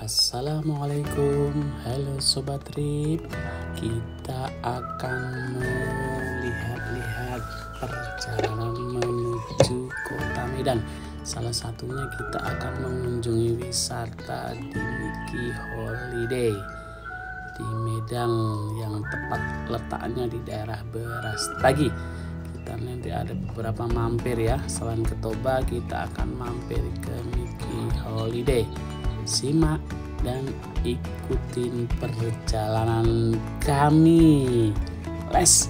Assalamualaikum, halo Sobat Trip. Kita akan melihat-lihat perjalanan menuju kota Medan. Salah satunya kita akan mengunjungi wisata di Mickey Holiday di Medan yang tepat letaknya di daerah Brastagi. Kita nanti ada beberapa mampir ya. Selain ke Toba, kita akan mampir ke Mickey Holiday. Simak dan ikutin perjalanan kami. Let's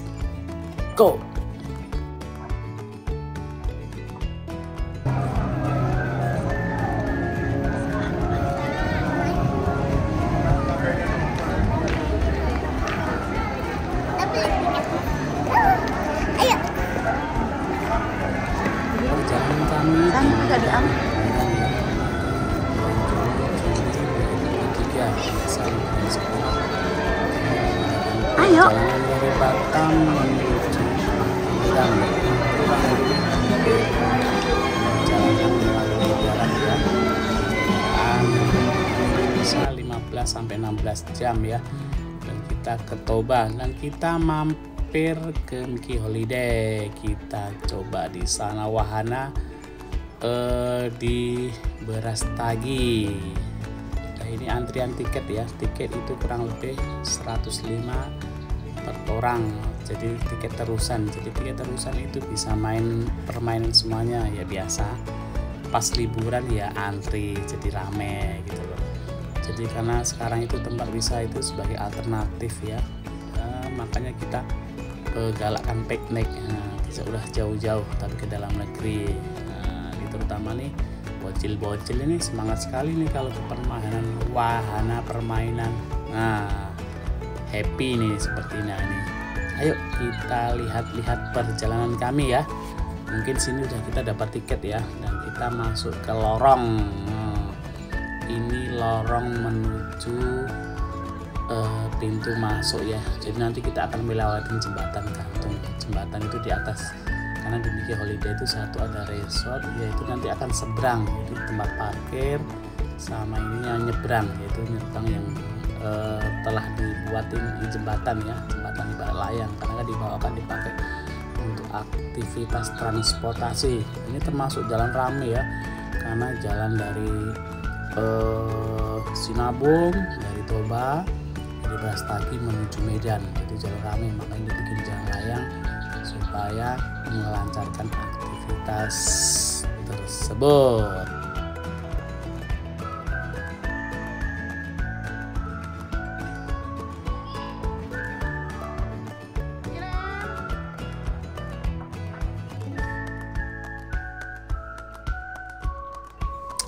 go. Perjalanan kami Jalan dari Batam menuju Medan. Jalan melalui darat ya. Bisa 15 sampai 16 jam ya. Dan kita ke Toba dan kita mampir ke Mickey Holiday. Kita coba di sana wahana di Brastagi. Ini antrian tiket ya, tiket itu kurang lebih 105 per orang, jadi tiket terusan. Jadi tiket terusan itu bisa main permainan semuanya ya, biasa pas liburan ya antri jadi rame gitu loh. Jadi karena sekarang itu tempat wisata itu sebagai alternatif ya, makanya kita galakkan piknik. Udah jauh-jauh tapi ke dalam negeri. Ini terutama nih bocil-bocil ini semangat sekali nih kalau ke permainan wahana permainan. Nah, happy nih sepertinya nih. Ayo kita lihat-lihat perjalanan kami ya. Mungkin sini udah kita dapat tiket ya dan kita masuk ke lorong. Ini lorong menuju pintu masuk ya. Jadi nanti kita akan melewati jembatan gantung. Jembatan itu di atas. Karena di Mickey Holiday itu satu ada resort, yaitu nanti akan seberang, jadi tempat parkir sama ininya nyebrang, yaitu nyebrang yang telah dibuatin di jembatan ya, jembatan ibarat layang, karena kan di bawah kan dipakai untuk aktivitas transportasi. Ini termasuk jalan rame ya, karena jalan dari Sinabung, dari Toba, dari Brastagi menuju Medan, jadi jalan rame, makanya dibikin jalan layang supaya melancarkan aktivitas tersebut.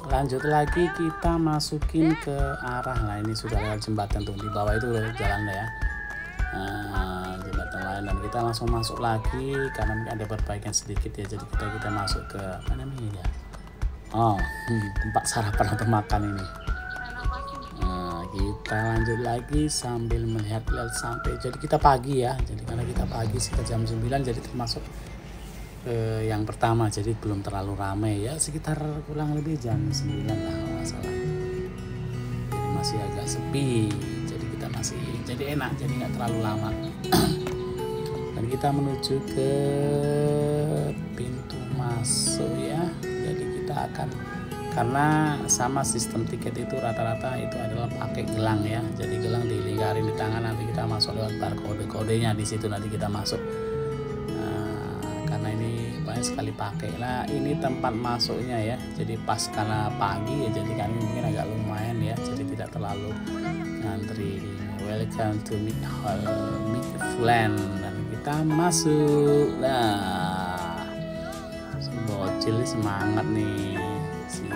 Lanjut lagi kita masukin ke arah, nah ini sudah lewat jembatan tuh, di bawah itu udah jalan ya. Jembatan lain dan kita langsung masuk lagi karena mungkin ada perbaikan sedikit ya, jadi kita masuk ke mana namanya ya, tempat sarapan atau makan ini. Kita lanjut lagi sambil melihat-lihat sampai, jadi kita pagi ya, jadi karena kita pagi sekitar jam 9, jadi termasuk yang pertama, jadi belum terlalu ramai ya, sekitar kurang lebih jam 9 lah kalau nggak salah. Jadi masih agak sepi, jadi enak, jadi nggak terlalu lama. Dan kita menuju ke pintu masuk ya, jadi kita akan, karena sama sistem tiket itu rata-rata itu adalah pakai gelang ya, jadi gelang dilingkarin di tangan, nanti kita masuk lewat barcode kodenya di situ, nanti kita masuk. Karena ini banyak sekali pakai lah, ini tempat masuknya ya, jadi pas karena pagi ya, jadi kami mungkin agak lumayan ya, jadi tidak terlalu ngantri. Welcome to Mickey Fland, dan kita masuk. Nah, si bocil semangat nih, si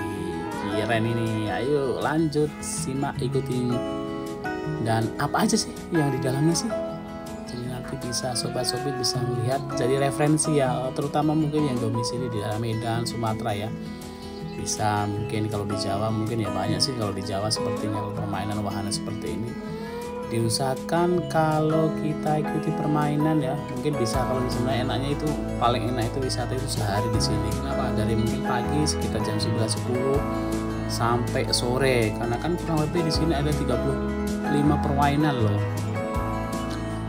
Kiren ini. Ayo lanjut, simak, ikutin. Dan apa aja sih yang di dalamnya sih? Jadi nanti bisa sobat-sobat bisa melihat, jadi referensi ya, terutama mungkin yang domisili di dalam Medan, Sumatera ya. Bisa mungkin kalau di Jawa mungkin ya banyak sih, kalau di Jawa sepertinya permainan wahana seperti ini. Diusahakan kalau kita ikuti permainan ya, mungkin bisa, kalau misalnya enaknya itu paling enak itu wisata itu sehari di sini. Kenapa? Dari mungkin pagi sekitar jam 11-10 sampai sore, karena kan kurang lebih di sini ada 35 permainan loh.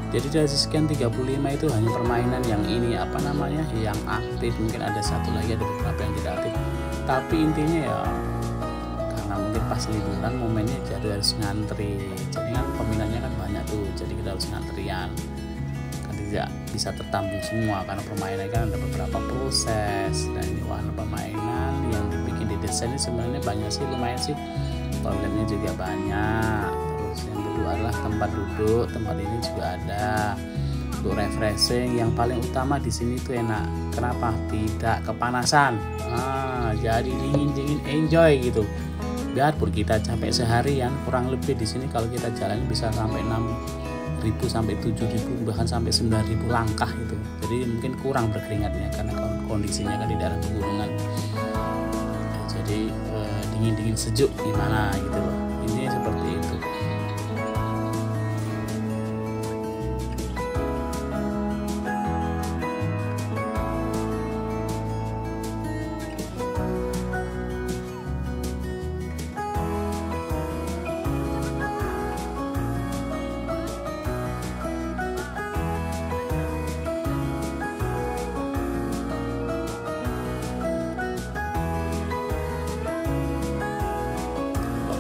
Jadi dari sekian 35 itu hanya permainan yang ini apa namanya yang aktif, mungkin ada satu lagi, ada beberapa yang tidak aktif. Tapi intinya ya karena mungkin pas liburan momennya jadi harus ngantri, jadi kan peminatnya kan banyak tuh, jadi kita harus ngantrian kan tidak bisa tertampung semua karena permainan kan ada beberapa proses. Dan ini wahana permainan yang dibikin di desa ini sebenarnya banyak sih, lumayan sih, toiletnya juga banyak. Terus yang kedua adalah tempat duduk, tempat ini juga ada untuk refreshing. Yang paling utama di sini tuh enak, kenapa? Tidak kepanasan. Jadi dingin enjoy gitu. Biarpun kita capek seharian, kurang lebih di sini kalau kita jalan bisa sampai 6.000 sampai 7.000 bahkan sampai 9.000 langkah itu. Jadi mungkin kurang berkeringatnya karena kondisinya kan di daerah pegunungan. Jadi dingin sejuk gimana gitu loh. Ini seperti itu.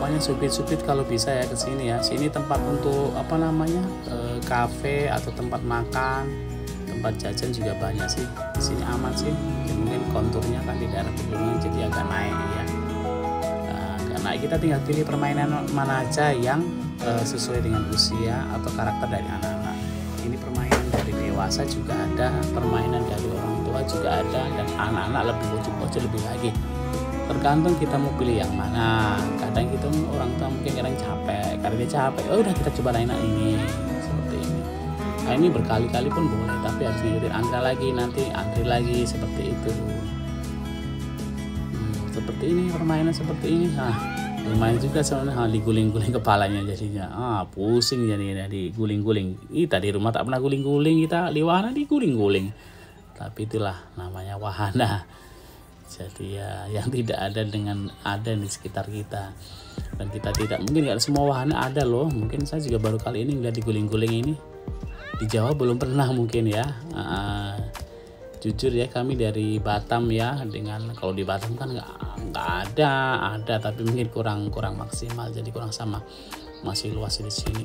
Pokoknya supit-supit kalau bisa ya ke sini ya. Sini tempat untuk apa namanya kafe atau tempat makan, tempat jajan juga banyak sih. Di sini aman sih. Dan mungkin konturnya kan di daerah pegunungan jadi agak naik ya. Agak naik, kita tinggal pilih permainan mana aja yang sesuai dengan usia atau karakter dari anak-anak. Ini permainan dari dewasa juga ada, permainan dari orang tua juga ada, dan anak-anak lebih bocil-bocil lebih lagi. Tergantung kita mau pilih yang mana. Kadang kita orang tua mungkin kadang capek, karena dia capek, udah kita coba lain ini seperti ini. Nah ini berkali-kali pun boleh, tapi harus ngikutin antri lagi seperti itu. Seperti ini permainan seperti ini. Lumayan juga sebenarnya, diguling-guling kepalanya jadinya. Pusing jadinya diguling-guling. Kita di rumah tak pernah guling-guling, kita di wahana diguling-guling. Tapi itulah namanya wahana. Jadi ya yang tidak ada dengan ada di sekitar kita, dan kita tidak mungkin nggak semua wahana ada loh. Mungkin saya juga baru kali ini ngeliat diguling-guling ini di Jawa, belum pernah mungkin ya. Jujur ya, kami dari Batam ya, dengan kalau di Batam kan nggak ada tapi mungkin kurang maksimal, jadi kurang sama, masih luas di sini.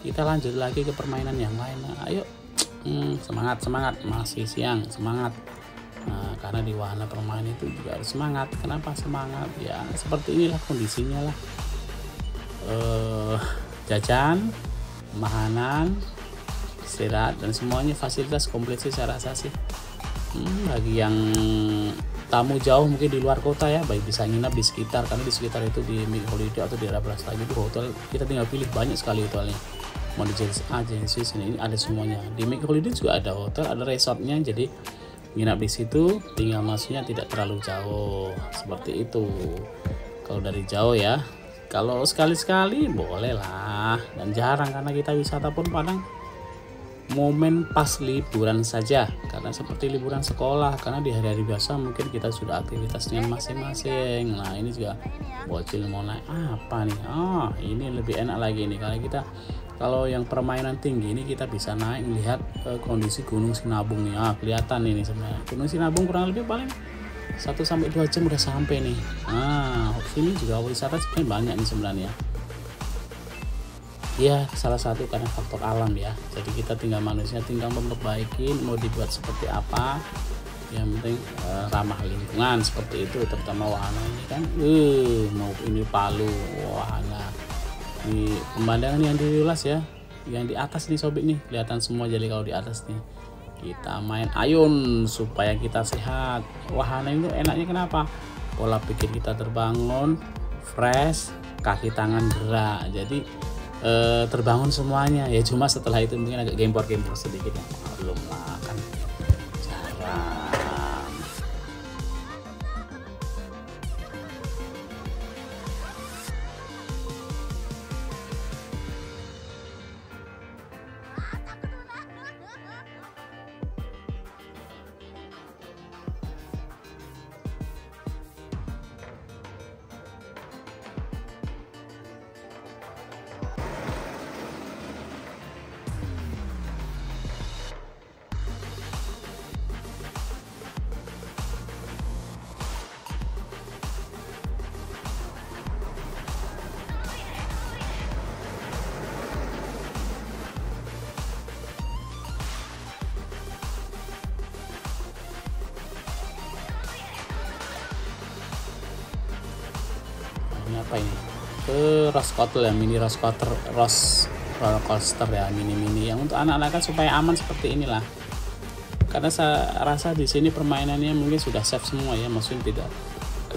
Kita lanjut lagi ke permainan yang lain. Ayo, semangat, masih siang, semangat. Karena di wahana permainan itu juga harus semangat. Kenapa semangat? Ya seperti inilah kondisinya lah. Jajan, makanan, istirahat, dan semuanya fasilitas komplit sih saya rasa sih. Bagi yang tamu jauh mungkin di luar kota ya, baik bisa nginap di sekitar, karena di sekitar itu di Make Holiday atau di daerah lagi itu hotel, kita tinggal pilih, banyak sekali hotelnya. Mau di jenis A, jenis ini ada semuanya. Di Make Holiday juga ada hotel, ada resortnya, jadi nginap di situ, tinggal masuknya tidak terlalu jauh seperti itu. Kalau dari jauh ya, kalau sekali-sekali boleh lah, dan jarang karena kita wisata pun Padang momen pas liburan saja, karena seperti liburan sekolah, karena di hari-hari biasa mungkin kita sudah aktivitasnya masing-masing. Nah ini juga bocil mau naik apa nih, ini lebih enak lagi nih, karena kita kalau yang permainan tinggi ini kita bisa naik lihat kondisi Gunung Sinabung nih. Kelihatan ini sebenarnya Gunung Sinabung kurang lebih paling 1-2 jam udah sampai nih. Sini juga wisata sebenarnya banyak nih sebenarnya. Ya salah satu karena faktor alam ya. Jadi kita manusia tinggal memperbaiki mau dibuat seperti apa. Yang penting ramah lingkungan seperti itu, terutama wahana ini kan. Mau ini Palu wahana. Di pemandangan yang diulas ya, yang di atas nih sobek nih kelihatan semua. Jadi kalau di atas nih kita main ayun supaya kita sehat. Wahana itu enaknya kenapa? Pola pikir kita terbangun, fresh, kaki tangan gerak, jadi terbangun semuanya ya. Cuma setelah itu mungkin agak gempor-gempor sedikit ya, belum lah kan jarang. Ini apa ini? Ke Rose Coaster ya, mini Rose Coaster, roller coaster ya, mini yang untuk anak-anak kan supaya aman seperti inilah. Karena saya rasa di sini permainannya mungkin sudah safe semua ya, maksudnya tidak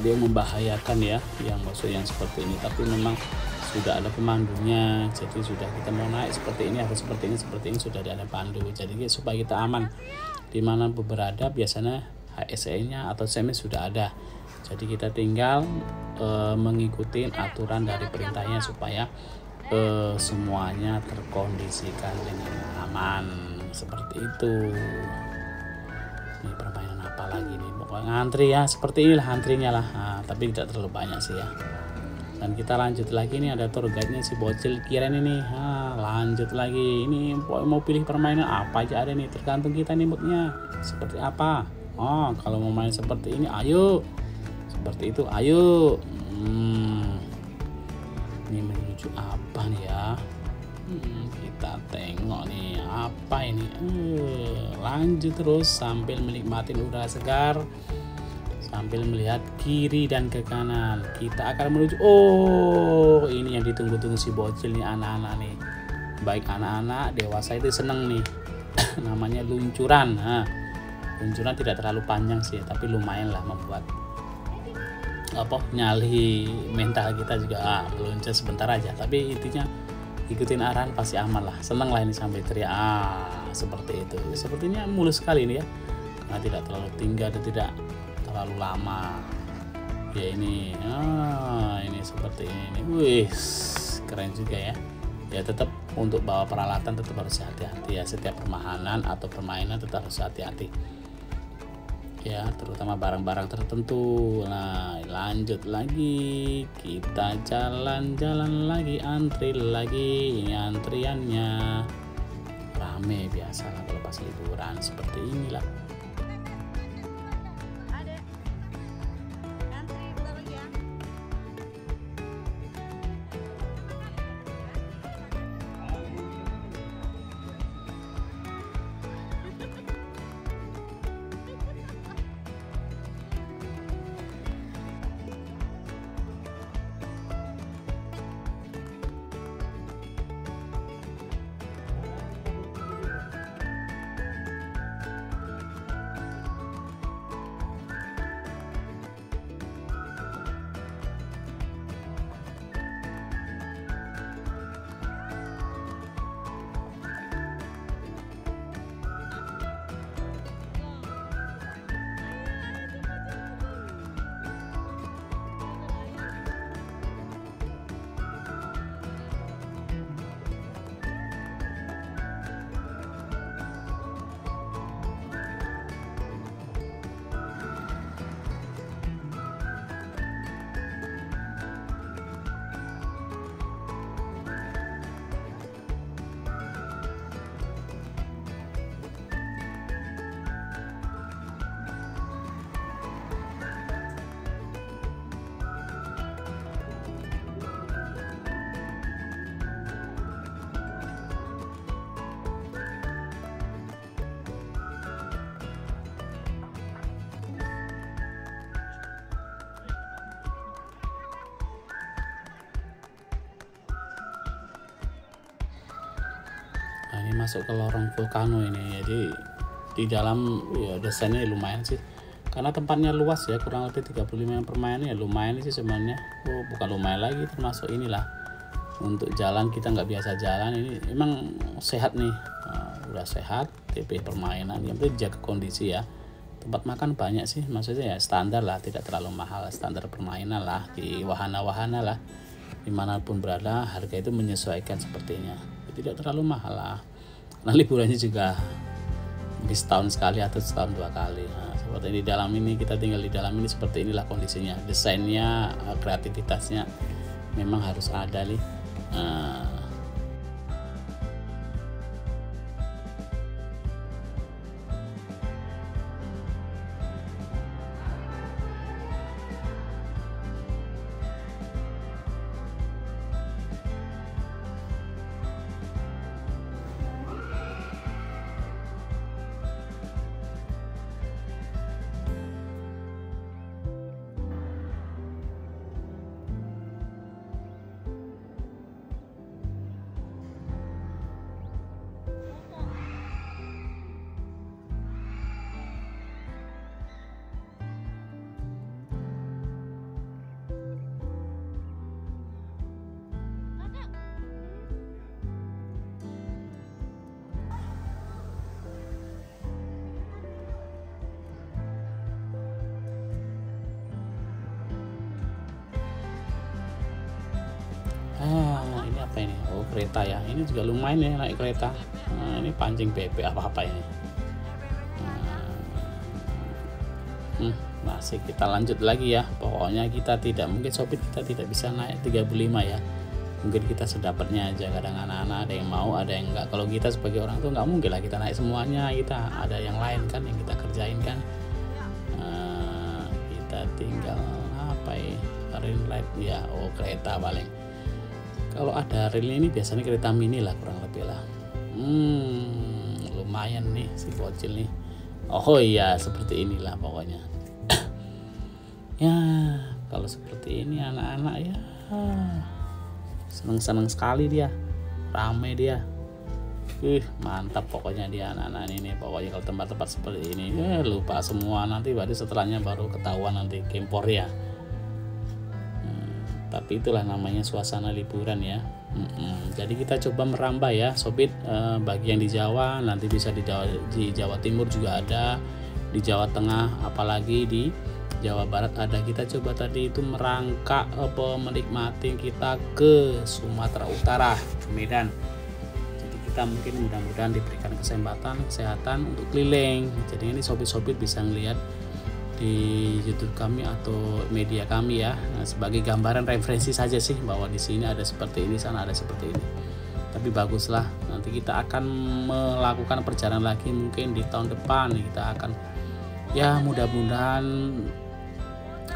dia membahayakan ya, yang maksud yang seperti ini. Tapi memang sudah ada pemandunya, jadi sudah kita mau naik seperti ini harus seperti ini sudah ada pandu. Jadi supaya kita aman dimana berada, biasanya HSE-nya atau CMS sudah ada. Jadi kita tinggal mengikuti aturan dari perintahnya supaya semuanya terkondisikan dengan aman seperti itu. Ini permainan apa lagi nih? Pokoknya ngantri ya, seperti inilah antrinya lah. Nah, tapi tidak terlalu banyak sih ya. Dan kita lanjut lagi nih, ada tour guide-nya si bocil kirain ini. Lanjut lagi. Ini mau pilih permainan apa aja ada nih, tergantung kita nih moodnya seperti apa. Kalau mau main seperti ini ayo. Seperti itu ayo. Ini menuju apa nih ya? Kita tengok nih apa ini. Lanjut terus sambil menikmati udara segar, sambil melihat kiri dan ke kanan. Kita akan menuju, ini yang ditunggu-tunggu si bocil nih, anak-anak nih. Baik anak-anak, dewasa itu seneng nih. Namanya luncuran. Luncuran tidak terlalu panjang sih, tapi lumayan lah membuat nyali mental kita juga. Meluncur sebentar aja, tapi intinya ikutin arahan pasti aman lah. Seneng lah ini sampai teriak seperti itu. Sepertinya mulus sekali ini ya, karena tidak terlalu tinggi dan tidak terlalu lama ya. Ini seperti ini. Wih, keren juga ya. Ya tetap untuk bawa peralatan tetap harus hati-hati ya, setiap permainan atau permainan tetap harus hati-hati ya, terutama barang-barang tertentu. Nah, lanjut lagi, kita jalan-jalan lagi, antri lagi. Ini antriannya rame biasa lah kalau pas liburan seperti inilah. Nah, ini masuk ke lorong vulkano ini, jadi di dalam ya desainnya lumayan sih, karena tempatnya luas ya, kurang lebih 35 permainan ya, lumayan sih sebenarnya. Oh, bukan lumayan lagi, termasuk inilah untuk jalan, kita nggak biasa jalan, ini emang sehat nih. Udah sehat, TP permainan yang penting jaga kondisi ya. Tempat makan banyak sih, maksudnya ya standar lah, tidak terlalu mahal, standar permainan lah di wahana-wahana lah, dimanapun berada harga itu menyesuaikan sepertinya, tidak terlalu mahal lah. Nah liburannya juga di setahun sekali atau setahun 2 kali. Nah, seperti di dalam ini, kita tinggal di dalam ini, seperti inilah kondisinya, desainnya, kreativitasnya memang harus ada nih. Ini apa ini? Oh, kereta ya. Ini juga lumayan ya naik kereta. Ini pancing bebek apa-apa ini. Masih kita lanjut lagi ya. Pokoknya kita tidak mungkin Sobat, kita tidak bisa naik 35 ya. Mungkin kita sedapatnya aja. Kadang anak-anak ada yang mau, ada yang enggak. Kalau kita sebagai orang tua nggak mungkin lah kita naik semuanya. Kita ada yang lain kan yang kita kerjain kan. Kita tinggal apa ya? Ring light ya. Oh, kereta paling. Kalau ada relnya ini biasanya kereta mini lah kurang lebih lah. Lumayan nih si bocil nih. Oh iya, seperti inilah pokoknya. Ya kalau seperti ini anak-anak ya seneng-seneng sekali dia, rame dia. Mantap pokoknya dia anak-anak ini. Pokoknya kalau tempat-tempat seperti ini lupa semua, nanti baru setelahnya baru ketahuan nanti gempor ya. Tapi itulah namanya suasana liburan ya. Jadi kita coba merambah ya Sobat, bagi yang di Jawa nanti bisa di Jawa Timur juga ada, di Jawa Tengah, apalagi di Jawa Barat ada. Kita coba tadi itu merangkak menikmati kita ke Sumatera Utara, ke Medan. Jadi kita mungkin mudah-mudahan diberikan kesehatan untuk keliling. Jadi ini Sobat-sobat bisa ngelihat di YouTube kami atau media kami ya. Nah, sebagai gambaran referensi saja sih bahwa di sini ada seperti ini, sana ada seperti ini. Tapi baguslah, nanti kita akan melakukan perjalanan lagi mungkin di tahun depan. Kita akan ya mudah-mudahan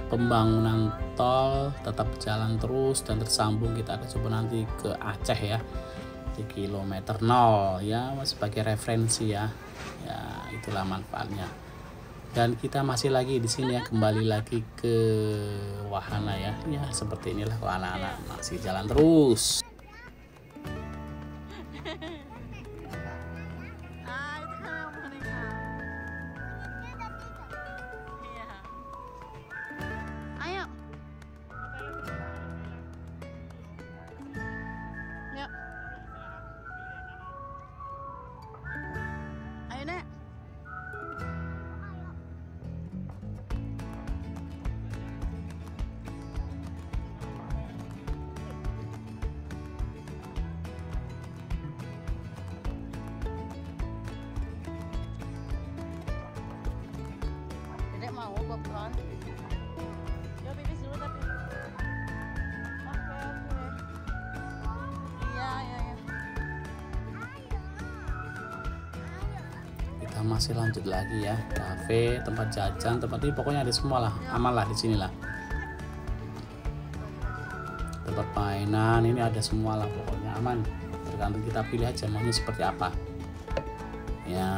pembangunan tol tetap jalan terus dan tersambung. Kita akan coba nanti ke Aceh ya, di kilometer 0 ya, sebagai referensi ya. Ya itulah manfaatnya. Dan kita masih lagi di sini ya, kembali lagi ke wahana ya. Ya seperti inilah kalau anak-anak masih jalan terus. Ayo. Yuk. Ayo, Nek. Dedek mau popcorn. Yo pipis dulu tapi. Oke. Iya. Kita masih lanjut lagi ya, kafe, tempat jajan, tempat ini pokoknya ada semua lah, aman lah di sini lah. Tempat mainan ini ada semua lah, pokoknya aman. Tergantung kita pilih aja maunya seperti apa. Ya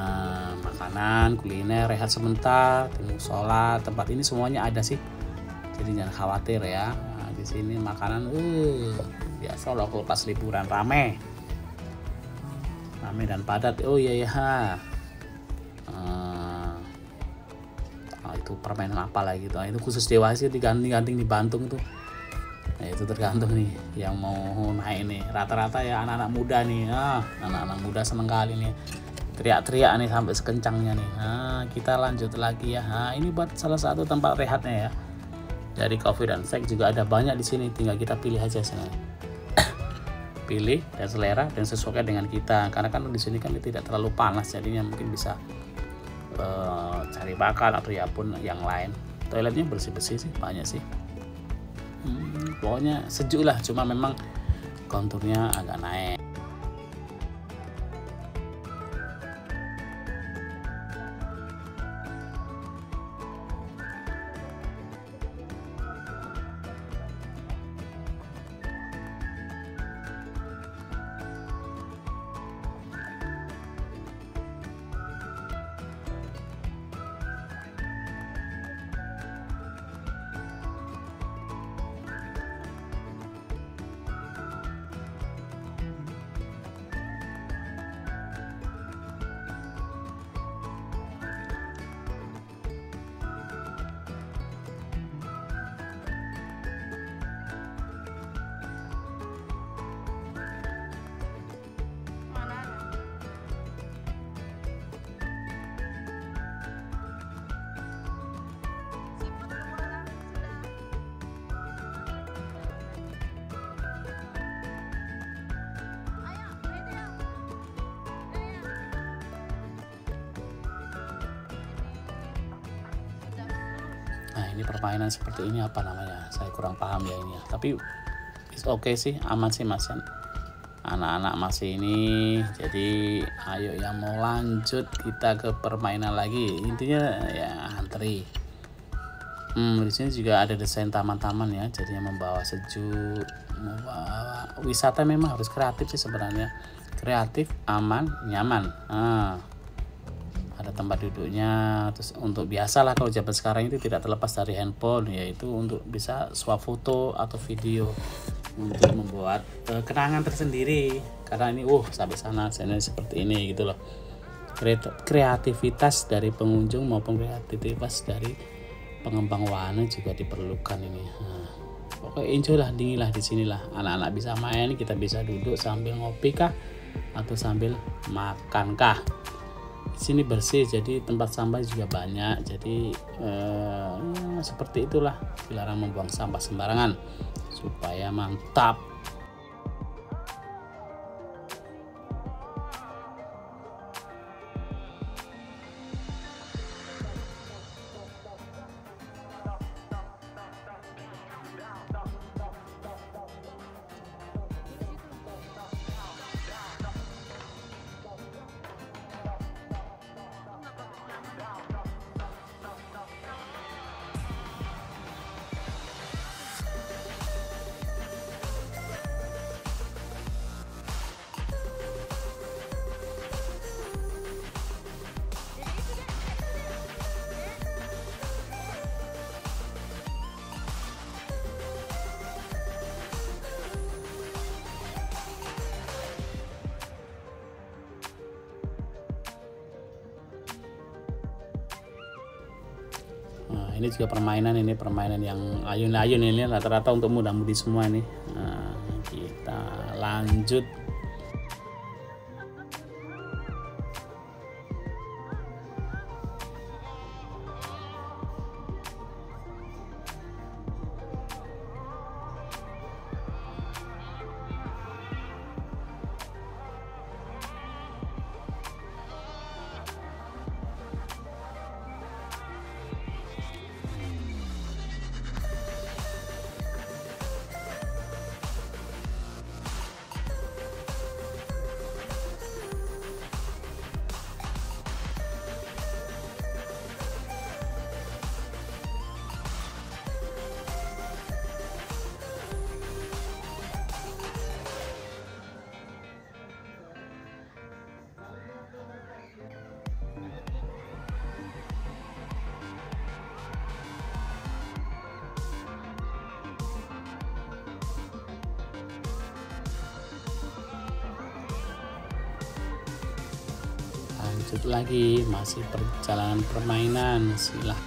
makanan, kuliner, rehat sebentar, musola, tempat ini semuanya ada sih. Jadi jangan khawatir ya. Nah, di sini makanan biasa loh kalau pas liburan rame dan padat. Oh iya ya. itu permainan apa lah gitu. Nah, itu khusus dewasa diganting-ganting di Bantung tuh. Nah, itu tergantung nih yang mau naik nih. Rata-rata ya anak-anak muda nih. Anak-anak muda seneng kali nih. Teriak-teriak nih sampai sekencangnya nih. Nah, kita lanjut lagi ya. Nah, ini buat salah satu tempat rehatnya ya. Dari Coffee dan Shake juga ada banyak di sini, tinggal kita pilih aja sini. Pilih dan selera dan sesuaikan dengan kita. Karena kan di sini kan tidak terlalu panas, jadinya mungkin bisa cari makan atau ya pun yang lain. Toiletnya bersih-bersih sih, banyak sih. Pokoknya sejuk lah, cuma memang konturnya agak naik. Mana ada? Siput kemana? Sudah. Ayo, ini ya. Ini ya. Sudah. Nah, ini permainan seperti ini apa namanya? Saya kurang paham ya ini ya. Tapi oke sih, aman sih Mas. Anak-anak masih ini, jadi ayo yang mau lanjut kita ke permainan lagi. Intinya ya antri. Di sini juga ada desain taman-taman ya, jadi yang membawa sejuk, membawa wisata memang harus kreatif sih sebenarnya. Kreatif, aman, nyaman. Ada tempat duduknya, terus untuk biasa lah kalau zaman sekarang itu tidak terlepas dari handphone, yaitu untuk bisa swap foto atau video untuk membuat kenangan tersendiri. Karena ini sampai sana seperti ini gitu loh. Kreativitas dari pengunjung maupun kreativitas dari pengembang wahana juga diperlukan ini. Pokoknya enjoy lah, dingin lah di sinilah. Anak-anak bisa main, kita bisa duduk sambil ngopi kah atau sambil makan kah. Di sini bersih, jadi tempat sampah juga banyak. Jadi seperti itulah, dilarang membuang sampah sembarangan supaya mantap. Nah, ini juga permainan yang ayun-ayun ini rata-rata untuk muda-mudi semua nih. Nah, kita lanjut. Lanjut lagi, masih perjalanan permainan. Silahkan.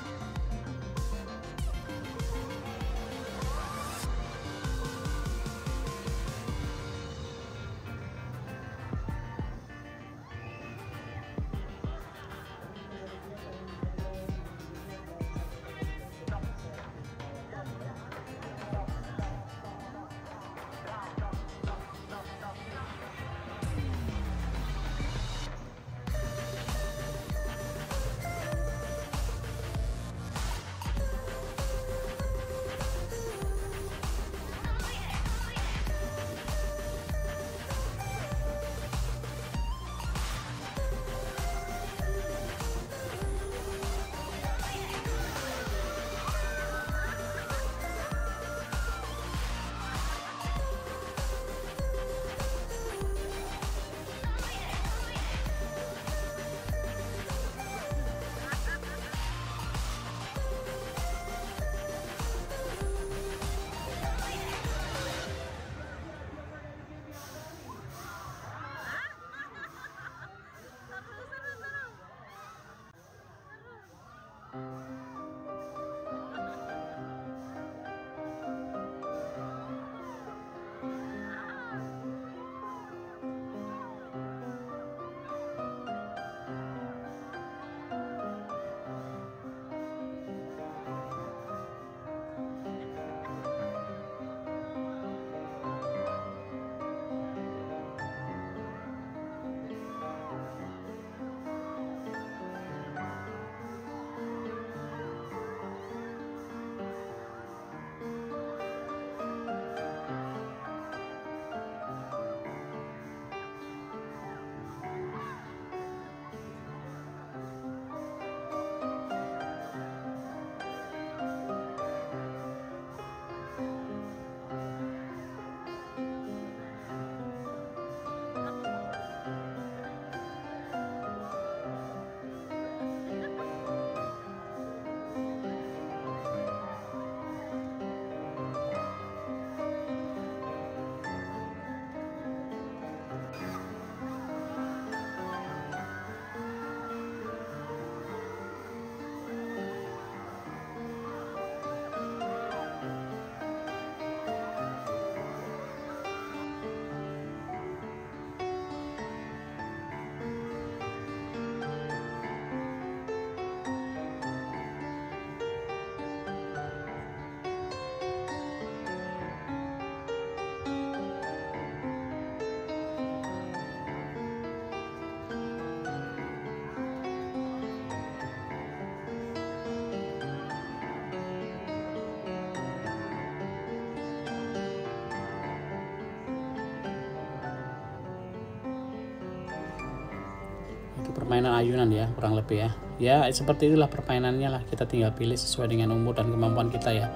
permainan ayunan ya, kurang lebih ya. Ya seperti itulah permainannya lah, kita tinggal pilih sesuai dengan umur dan kemampuan kita ya.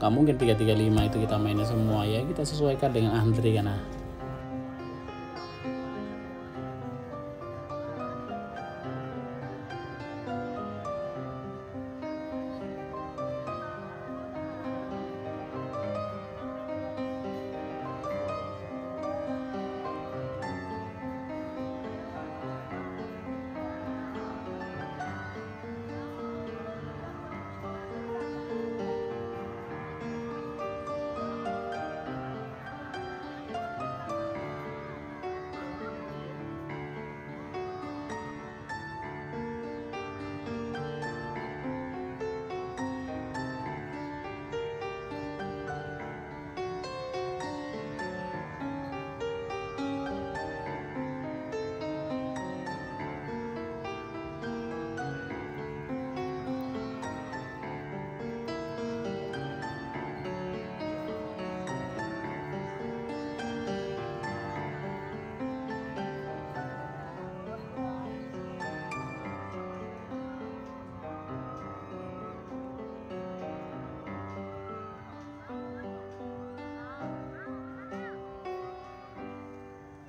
Nggak mungkin 335 itu kita mainnya semua ya, kita sesuaikan dengan Andri karena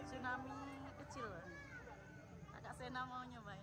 Tsunami kecil. Kakak Sena mau nyobain.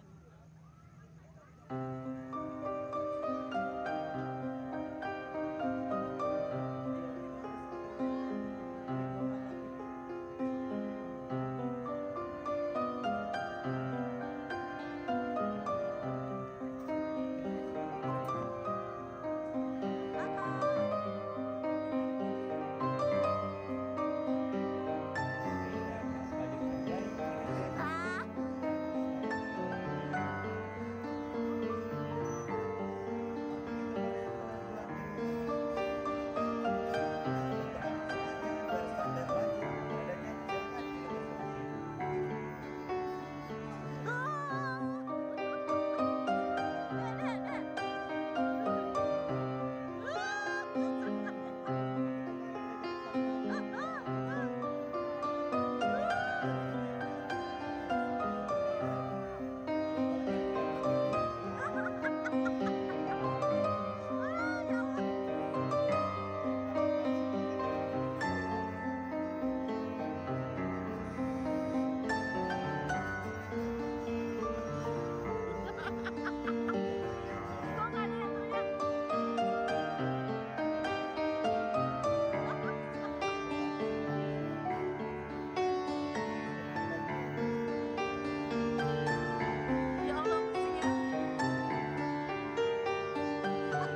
Ya Allah,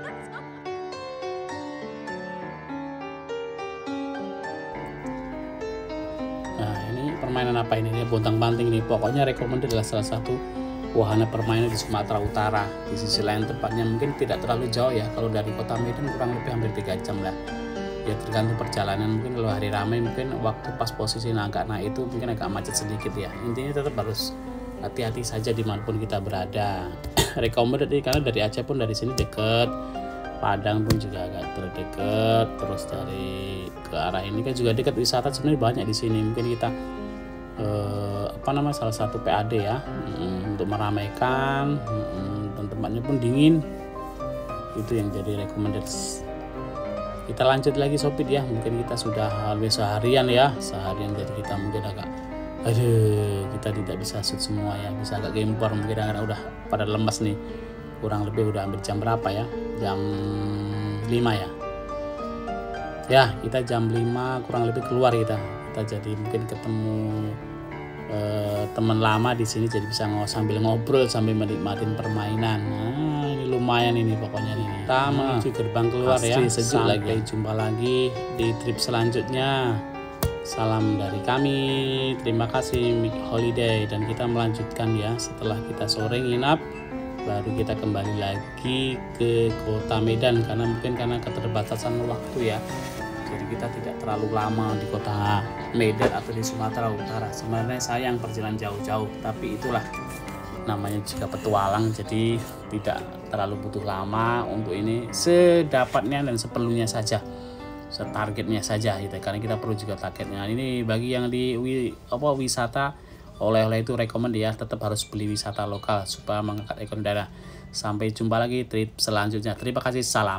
musiknya. nah ini permainan apa ini? Ini bontang-banting nih. Pokoknya recommended adalah salah satu wahana permainan di Sumatera Utara. Di sisi lain tempatnya mungkin tidak terlalu jauh ya. Kalau dari kota Medan kurang lebih hampir 3 jam lah. Ya tergantung perjalanan, mungkin kalau hari ramai mungkin waktu pas posisi agak naik itu mungkin agak macet sedikit ya. Intinya tetap harus hati-hati saja dimanapun kita berada. Recommended nih, karena dari Aceh pun dari sini deket, Padang pun juga agak terdekat, terus dari ke arah ini kan juga dekat, wisata sebenarnya banyak di sini. Mungkin kita salah satu PAD ya, untuk meramaikan, dan tempatnya pun dingin. Itu yang jadi recommended. Kita lanjut lagi Sopit ya, mungkin kita sudah habis seharian jadi kita mungkin agak kita tidak bisa shoot semua ya, bisa agak gempor mungkin karena udah pada lemas nih. Kurang lebih udah hampir jam berapa ya, jam 5 ya. Ya kita jam 5 kurang lebih keluar kita jadi mungkin ketemu teman lama di sini, jadi bisa sambil ngobrol sambil menikmatin permainan. Nah ini lumayan ini pokoknya nih. Kita menuju gerbang keluar ya, sejuk lagi. Sampai jumpa lagi di trip selanjutnya. Salam dari kami, terima kasih Mick Holiday, dan kita melanjutkan ya setelah kita sore nginap, baru kita kembali lagi ke kota Medan karena keterbatasan waktu ya. Jadi kita tidak terlalu lama di kota Medan atau di Sumatera Utara. Sebenarnya sayang perjalanan jauh-jauh, tapi itulah namanya juga petualang, jadi tidak terlalu butuh lama untuk ini, sedapatnya dan seperlunya saja, setargetnya saja gitu. Karena kita perlu juga targetnya. Ini bagi yang di wisata oleh-oleh itu rekomend ya, tetap harus beli wisata lokal supaya mengangkat ekonomi daerah. Sampai jumpa lagi trip selanjutnya. Terima kasih, salam.